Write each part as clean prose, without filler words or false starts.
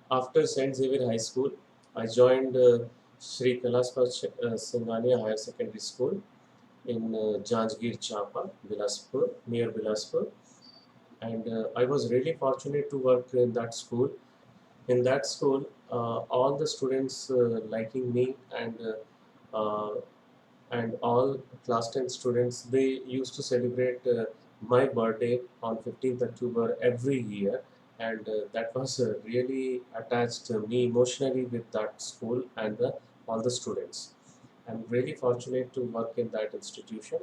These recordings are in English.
After St. Xavier High School, I joined Sri Kalaspat Singhania Higher Secondary School in Janjgir Chapa, Bilaspur, near Bilaspur. And I was really fortunate to work in that school. In that school, all the students liking me and all class 10 students, they used to celebrate my birthday on 15th October every year, and that was really attached me emotionally with that school and all the students. I'm really fortunate to work in that institution.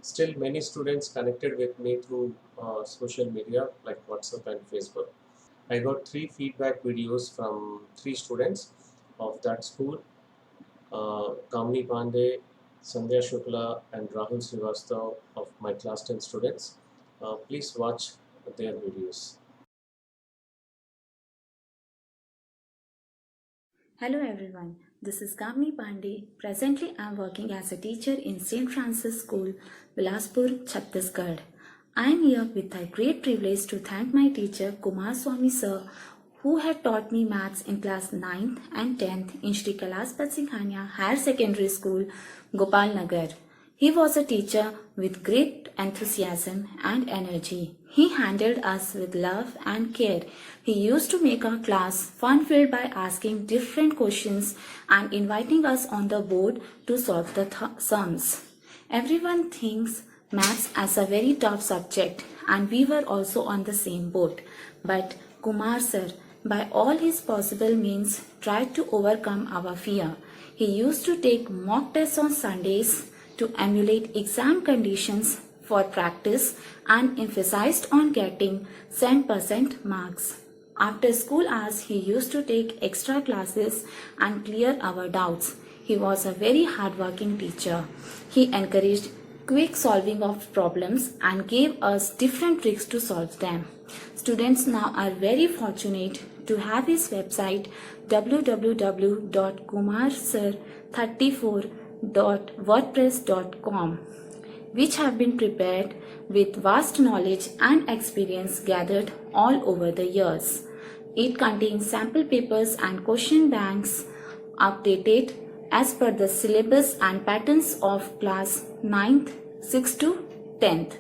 Still, many students connected with me through social media like WhatsApp and Facebook. I got three feedback videos from three students of that school, Kamini Pandey, Sandhya Shukla, and Rahul Srivastav of my class 10 students. Please watch their videos. Hello everyone, this is Kamini Pandey. Presently, I am working as a teacher in St. Francis School, Bilaspur, Chhattisgarh. I am here with a great privilege to thank my teacher Kumar Swami sir, who had taught me maths in class 9th and 10th in Shri Kalaspat Singhania Higher Secondary School, Gopal Nagar. He was a teacher with great enthusiasm and energy. He handled us with love and care. He used to make our class fun-filled by asking different questions and inviting us on the board to solve the sums. Everyone thinks maths as a very tough subject, and we were also on the same boat. But Kumar sir, by all his possible means, tried to overcome our fear. He used to take mock tests on Sundays to emulate exam conditions for practice and emphasized on getting 100% marks. After school hours, he used to take extra classes and clear our doubts. He was a very hardworking teacher. He encouraged quick solving of problems and gave us different tricks to solve them. Students now are very fortunate to have his website www.kumarsir34.wordpress.com, which have been prepared with vast knowledge and experience gathered all over the years. It contains sample papers and question banks updated as per the syllabus and patterns of class 9th, 6th to 10th.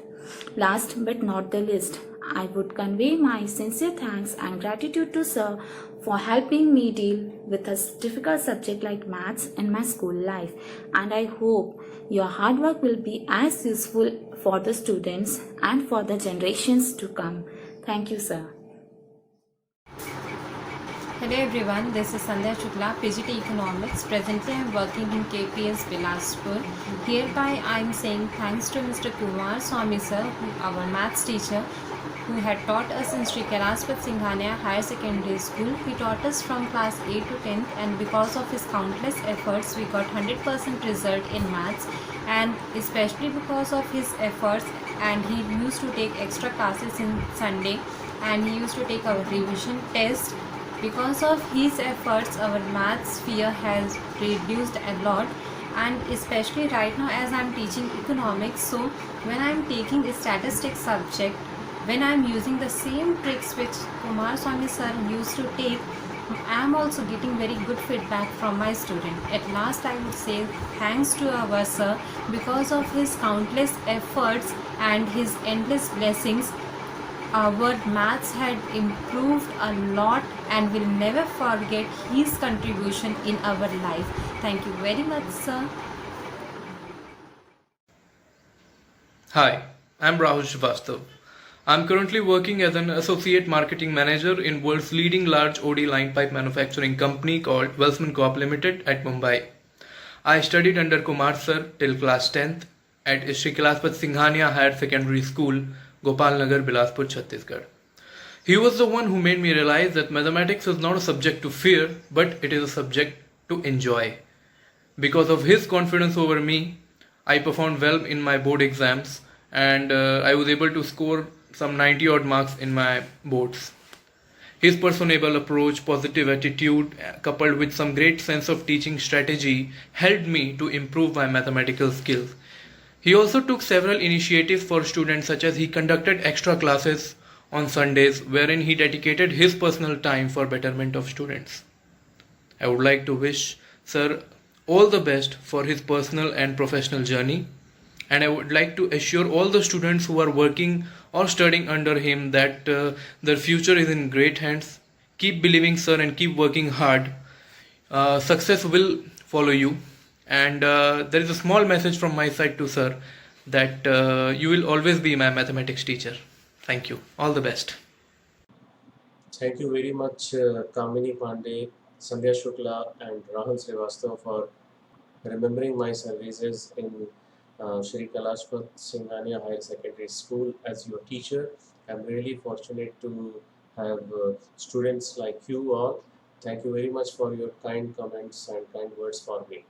Last but not the least, I would convey my sincere thanks and gratitude to sir for helping me deal with a difficult subject like maths in my school life, and I hope your hard work will be as useful for the students and for the generations to come. Thank you, sir. Hello everyone, this is Sandhya Shukla, PGT Economics. Presently I am working in KPS Bilaspur. Hereby I am saying thanks to Mr. Kumar Swami sir, our maths teacher, who had taught us in Sri Kalaspat Singhania Higher Secondary School. He taught us from class 8 to 10th, and because of his countless efforts we got 100% result in maths, and especially because of his efforts, and he used to take extra classes in Sunday, and he used to take our revision test. Because of his efforts, our maths fear has reduced a lot, and especially right now as I am teaching economics, so when I am taking a statistics subject, when I am using the same tricks which Kumar Swami sir used to take, I am also getting very good feedback from my student. At last I would say thanks to our sir, because of his countless efforts and his endless blessings, our maths had improved a lot, and will never forget his contribution in our life. Thank you very much, sir. Hi, I'm Rahul Srivastav. I'm currently working as an associate marketing manager in world's leading large OD line pipe manufacturing company called Welspun Corp Limited at Mumbai. I studied under Kumar sir till class 10th at Shri Kalaspat Singhania Higher Secondary School, Gopal Nagar, Bilaspur, Chhattisgarh. He was the one who made me realize that mathematics is not a subject to fear, but it is a subject to enjoy. Because of his confidence over me, I performed well in my board exams, and I was able to score some 90 odd marks in my boards. His personable approach, positive attitude, coupled with some great sense of teaching strategy, helped me to improve my mathematical skills. He also took several initiatives for students, such as he conducted extra classes on Sundays, wherein he dedicated his personal time for betterment of students. I would like to wish Sir all the best for his personal and professional journey, and I would like to assure all the students who are working or studying under him that their future is in great hands. Keep believing, sir, and keep working hard. Success will follow you, and there is a small message from my side to sir that you will always be my mathematics teacher. Thank you. All the best. Thank you very much, Kamini Pandey, Sandhya Shukla, and Rahul Srivastava for remembering my services in Shri Kalashpat Singhania Higher Secondary School as your teacher. I'm really fortunate to have students like you all. Thank you very much for your kind comments and kind words for me.